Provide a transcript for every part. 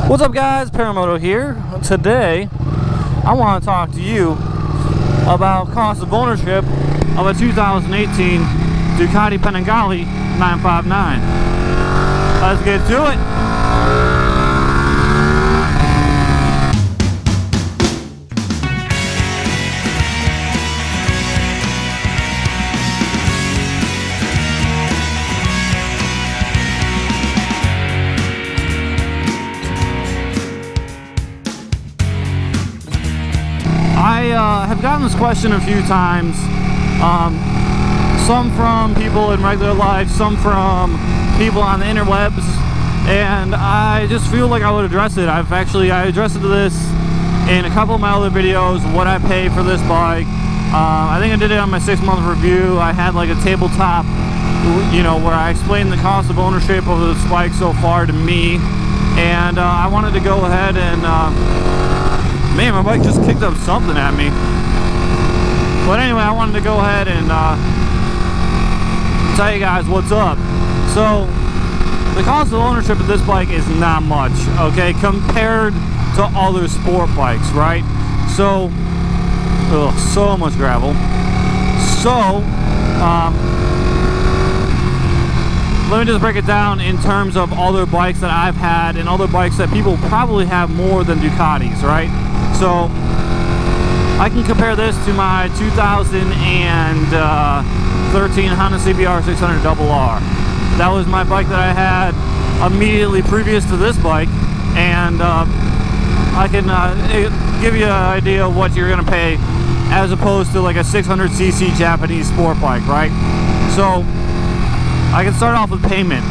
What's up, guys? Paramoto here. Today I want to talk to you about cost of ownership of a 2018 Ducati Panigale 959. Let's get to it. I have gotten this question a few times, some from people in regular life, some from people on the interwebs, and I just feel like I would address it. I addressed this in a couple of my other videos, what I pay for this bike. I think I did it on my 6-month review. I had like a tabletop, where I explained the cost of ownership of this bike so far to me, and I wanted to go ahead and man, my bike just kicked up something at me. But anyway, I wanted to go ahead and tell you guys what's up. So, the cost of ownership of this bike is not much, okay, compared to other sport bikes, right? So, so much gravel. So, let me just break it down in terms of other bikes that I've had and other bikes that people probably have more than Ducatis, right? So I can compare this to my 2013 Honda CBR 600RR. That was my bike that I had immediately previous to this bike, and I can give you an idea of what you're going to pay as opposed to like a 600cc Japanese sport bike, right? So I can start off with payment.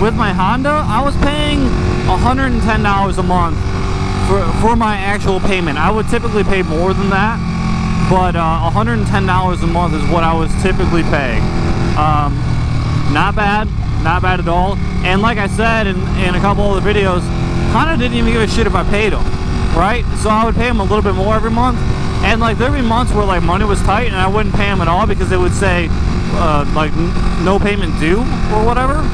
With my Honda, I was paying $110 a month for my actual payment. I would typically pay more than that, but $110 a month is what I was typically paying. Not bad at all. And like I said in a couple other videos, Honda didn't even give a shit if I paid them, right? So I would pay them a little bit more every month, and like there'd be months where like money was tight and I wouldn't pay them at all because they would say like no payment due or whatever.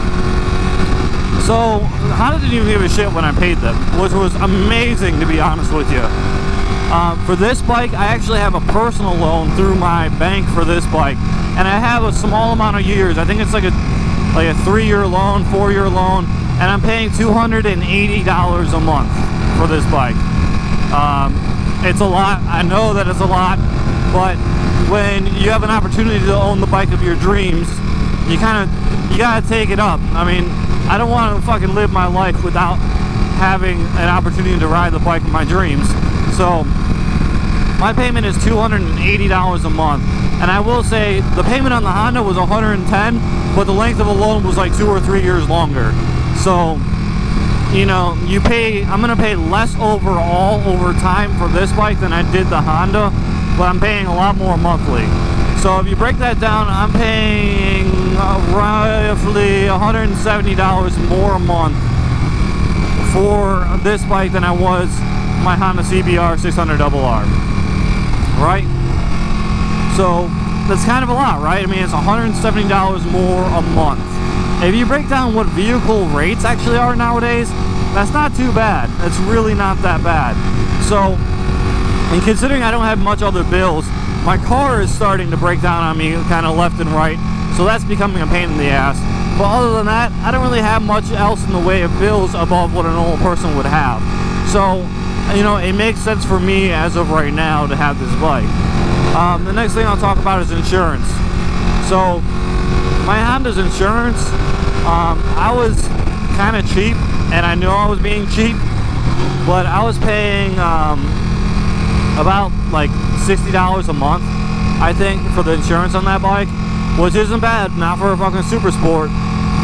So Honda didn't even give a shit when I paid them, which was amazing, to be honest with you. For this bike, I actually have a personal loan through my bank for this bike, and I have a small amount of years. I think it's like a 3-year loan, 4-year loan, and I'm paying $280 a month for this bike. It's a lot. I know that it's a lot, but when you have an opportunity to own the bike of your dreams, you gotta take it up. I mean, I don't want to fucking live my life without having an opportunity to ride the bike of my dreams. So my payment is $280 a month, and I will say the payment on the Honda was $110, but the length of the loan was like 2 or 3 years longer. So I'm gonna pay less overall over time for this bike than I did the Honda, but I'm paying a lot more monthly. So if you break that down, I'm paying roughly $170 more a month for this bike than I was my Honda CBR 600RR, right? So that's kind of a lot, right? I mean, it's $170 more a month. If you break down what vehicle rates actually are nowadays, that's not too bad. It's really not that bad. So, and considering I don't have much other bills, my car is starting to break down on me kind of left and right, so that's becoming a pain in the ass. But other than that, I don't really have much else in the way of bills above what a normal person would have. So, it makes sense for me as of right now to have this bike. The next thing I'll talk about is insurance. So, my Honda's insurance, I was kind of cheap, and I knew I was being cheap, but I was paying about like $60 a month, I think, for the insurance on that bike, which isn't bad, not for a fucking super sport,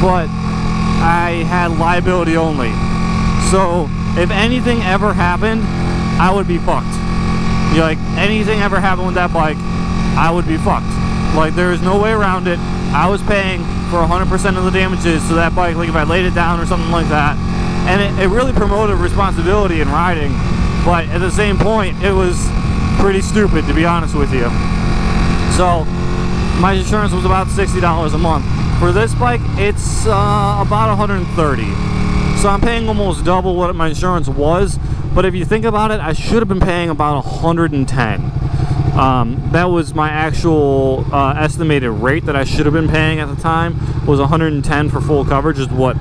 but I had liability only. So if anything ever happened, I would be fucked. Like, anything ever happened with that bike, I would be fucked. Like, there is no way around it. I was paying for 100% of the damages to that bike, like if I laid it down or something like that. And it really promoted responsibility in riding, but at the same point, it was pretty stupid, to be honest with you. So my insurance was about $60 a month. For this bike, it's about $130. So I'm paying almost double what my insurance was. But if you think about it, I should have been paying about $110. That was my actual estimated rate that I should have been paying at the time, was $110 for full coverage, is what,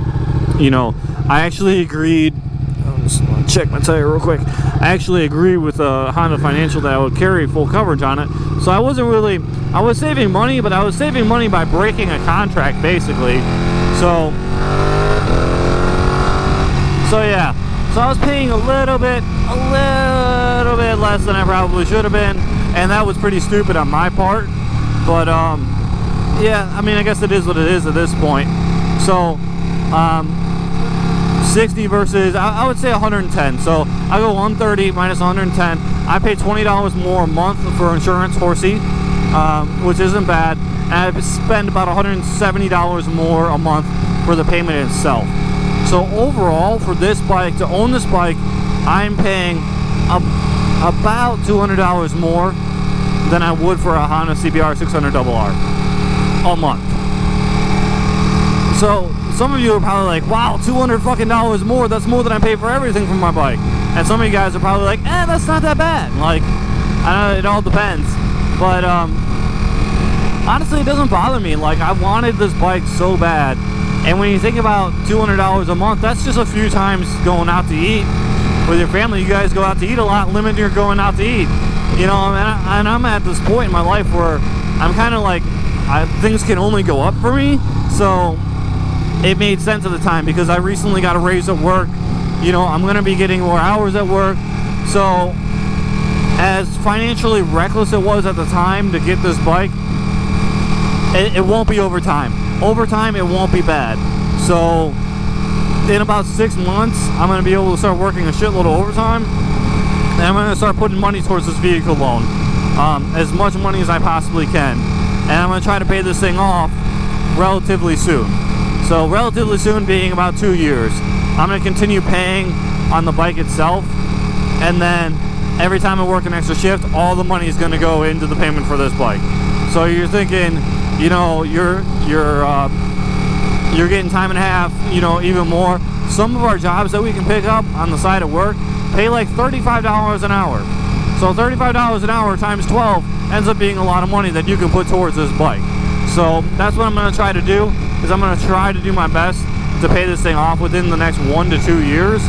you know, I actually agreed. I'm just gonna check my tire real quick. I actually agreed with Honda Financial that I would carry full coverage on it. So I wasn't really, I was saving money, but I was saving money by breaking a contract, basically. So yeah. So I was paying a little bit less than I probably should have been, and that was pretty stupid on my part. But yeah, I mean, I guess it is what it is at this point. So 60 versus, I would say 110. So I go 130 minus 110. I pay $20 more a month for insurance, horsey, which isn't bad. And I spend about $170 more a month for the payment itself. So overall, for this bike, to own this bike, I'm paying about $200 more than I would for a Honda CBR 600RR a month. So some of you are probably like, wow, $200 fucking more, that's more than I pay for everything from my bike. And some of you guys are probably like, that's not that bad. Like, I know it all depends. But honestly, it doesn't bother me. Like, I wanted this bike so bad. And when you think about $200 a month, that's just a few times going out to eat with your family. You guys go out to eat a lot, limit your going out to eat. You know, and I'm at this point in my life where I'm kind of like, things can only go up for me. So it made sense at the time, because I recently got a raise at work. You know, I'm going to be getting more hours at work. So as financially reckless it was at the time to get this bike, it won't be over time. Over time, it won't be bad. So in about 6 months, I'm going to be able to start working a shitload of overtime, and I'm going to start putting money towards this vehicle loan, as much money as I possibly can, and I'm going to try to pay this thing off relatively soon. So relatively soon being about 2 years. I'm going to continue paying on the bike itself, and then every time I work an extra shift, all the money is going to go into the payment for this bike. So you're thinking, you know, you're getting time and a half, you know, even more. Some of our jobs that we can pick up on the side of work pay like $35 an hour. So $35 an hour times 12 ends up being a lot of money that you can put towards this bike. So that's what I'm going to try to do, is I'm going to try to do my best to pay this thing off within the next 1 to 2 years.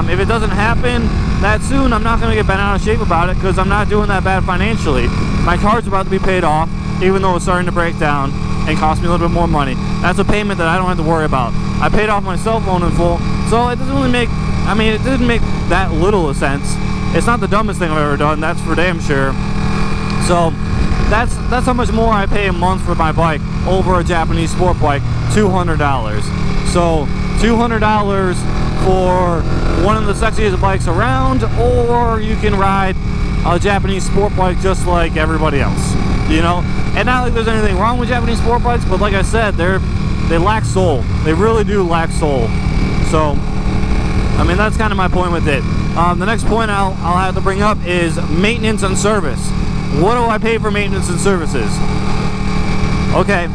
If it doesn't happen that soon, I'm not going to get bent out of shape about it, because I'm not doing that bad financially. My car's about to be paid off, even though it's starting to break down and cost me a little bit more money. That's a payment that I don't have to worry about. I paid off my cell phone in full, so it doesn't really make, I mean, it didn't make that little a sense. It's not the dumbest thing I've ever done, that's for damn sure. So that's how much more I pay a month for my bike over a Japanese sport bike, $200. So $200 for one of the sexiest bikes around, or you can ride a Japanese sport bike just like everybody else, you know. And not like there's anything wrong with Japanese sport bikes, but like I said, they lack soul. They really do lack soul. So I mean, that's kind of my point with it. The next point I'll have to bring up is maintenance and service. What do I pay for maintenance and services? Okay,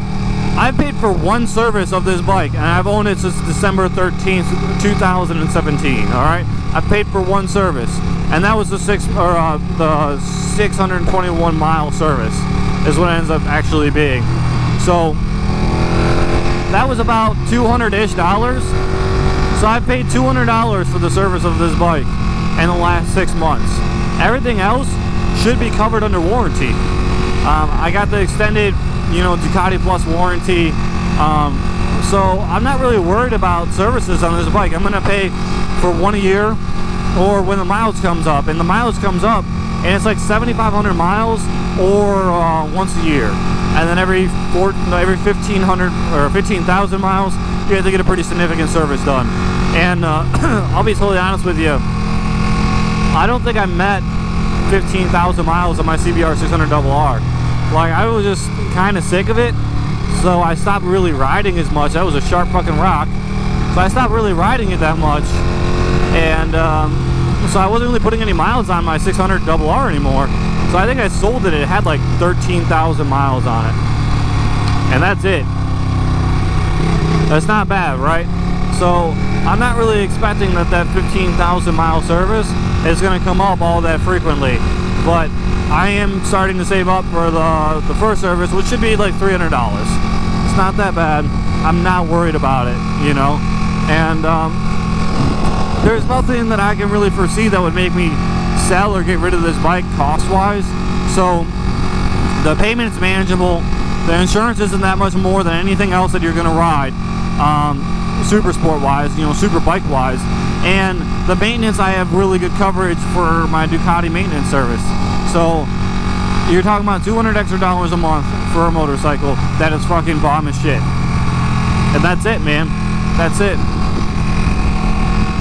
I've paid for one service of this bike, and I've owned it since December 13th, 2017. All right, I've paid for one service, and that was the 621 mile service is what it ends up actually being. So that was about $200-ish. So I paid $200 for the service of this bike in the last 6 months. Everything else should be covered under warranty. I got the extended, Ducati Plus warranty. So I'm not really worried about services on this bike. I'm gonna pay for 1 year, or when the mileage comes up. And the mileage comes up, and it's like 7,500 miles, or once a year. And then every 1,500 or 15,000 miles, you have to get a pretty significant service done. And I'll be totally honest with you, I don't think I met 15,000 miles on my CBR 600RR. Like, I was just kind of sick of it, so I stopped really riding as much. That was a sharp fucking rock, so I stopped really riding it that much. And so I wasn't really putting any miles on my 600RR anymore. So I think I sold it. It had like 13,000 miles on it, and that's it. That's not bad, right? So I'm not really expecting that 15,000 mile service is going to come up all that frequently, but I am starting to save up for the first service, which should be like $300. It's not that bad. I'm not worried about it, you know. And there's nothing that I can really foresee that would make me sell or get rid of this bike cost-wise. So the payment's manageable. The insurance isn't that much more than anything else that you're going to ride, super sport-wise, you know, super bike-wise. And the maintenance, I have really good coverage for my Ducati maintenance service. So you're talking about $200 extra a month for a motorcycle that is fucking bomb as shit. And that's it, man. That's it.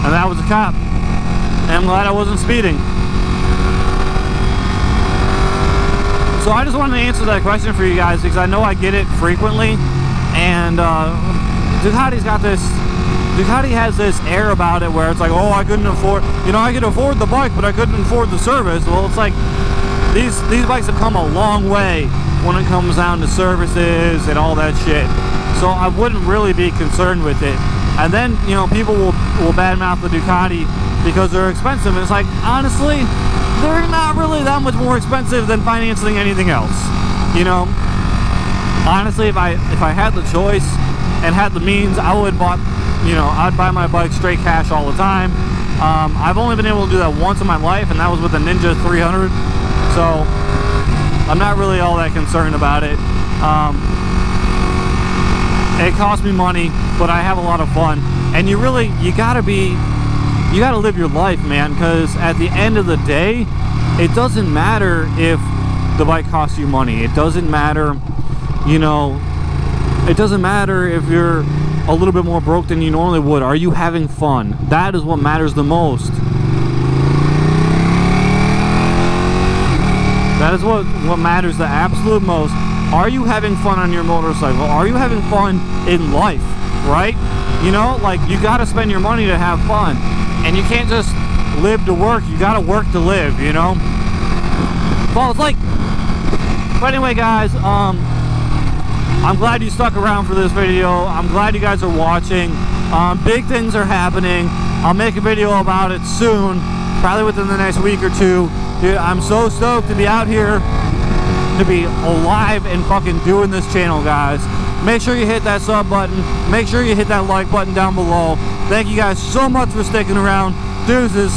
And that was a cop. And I'm glad I wasn't speeding. So I just wanted to answer that question for you guys because I know I get it frequently. And Ducati has this air about it where it's like, oh, I couldn't afford, you know, I could afford the bike, but I couldn't afford the service. Well, it's like these bikes have come a long way when it comes down to services and all that shit. So I wouldn't really be concerned with it. And then, you know, people will badmouth the Ducati because they're expensive. And it's like, honestly, they're not really that much more expensive than financing anything else. You know, honestly, if I had the choice and had the means, I would I'd buy my bike straight cash all the time. I've only been able to do that once in my life, and that was with the Ninja 300. So I'm not really all that concerned about it. It costs me money, but I have a lot of fun. And you gotta live your life, man, because at the end of the day, it doesn't matter if the bike costs you money. It doesn't matter, you know, it doesn't matter if you're a little bit more broke than you normally would. Are you having fun? That is what matters the most. That is what matters the absolute most. Are you having fun on your motorcycle? Are you having fun in life, right? You know, like, you gotta spend your money to have fun. And you can't just live to work. You gotta work to live, you know? Well, it's like... But anyway, guys, I'm glad you stuck around for this video. I'm glad you guys are watching. Big things are happening. I'll make a video about it soon, probably within the next week or two. Dude, I'm so stoked to be out here, to be alive and fucking doing this channel, guys. Make sure you hit that sub button. Make sure you hit that like button down below. Thank you guys so much for sticking around. Deuces.